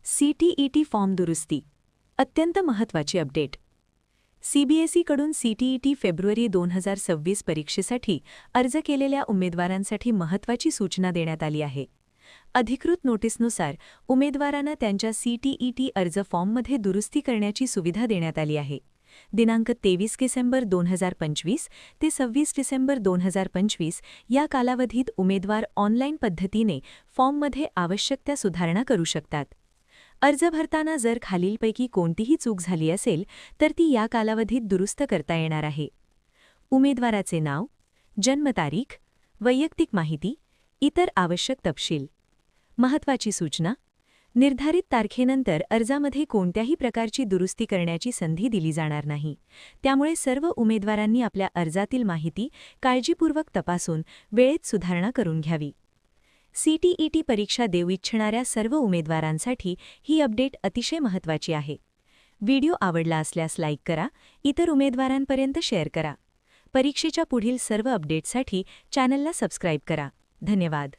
CTET form दुरुस्ती अत्यंत महत्त्वाची अपडेट. CBSEकडून CTET फेब्रुवारी 2026 परीक्षेसाठी अर्ज केलेल्या उमेदवारांसाठी महत्त्वाची सूचना देण्यात आली आहे. अधिकृत नोटीसनुसार उमेदवारांना त्यांच्या CTET अर्ज फॉर्ममध्ये दुरुस्ती करण्याची सुविधा देण्यात आली आहे. दिनांक 23 डिसेंबर 2025 ते 26 डिसेंबर 2025 या कालावधीत उमेदवार ऑनलाईन पद्धतीने फॉर्ममध्ये आवश्यक त्या सुधारणा करू शकतात. अर्ज भरताना जर खालीलपैकी कोणतीही चूक झाली असेल तर ती या कालावधीत दुरुस्त करता येणार आहे. उमेदवाराचे नाव, जन्मतारीख, वैयक्तिक माहिती, इतर आवश्यक तपशील. महत्त्वाची सूचना: निर्धारित तारखेनंतर अर्जामध्ये कोणत्याही प्रकारची दुरुस्ती करण्याची संधी दिली जाणार नाही. त्यामुळे सर्व उमेदवारांनी आपल्या अर्जातील माहिती काळजीपूर्वक तपासून वेळेत सुधारणा करून घ्यावी. CTET परीक्षा देऊ इच्छिणाऱ्या सर्व उमेदवारांसाठी ही अपडेट अतिशय महत्त्वाची आहे. व्हिडिओ आवडला असल्यास लाईक करा, इतर उमेदवारांपर्यंत शेअर करा. परीक्षेच्या पुढील सर्व अपडेट्ससाठी चॅनलला सबस्क्राईब करा. धन्यवाद.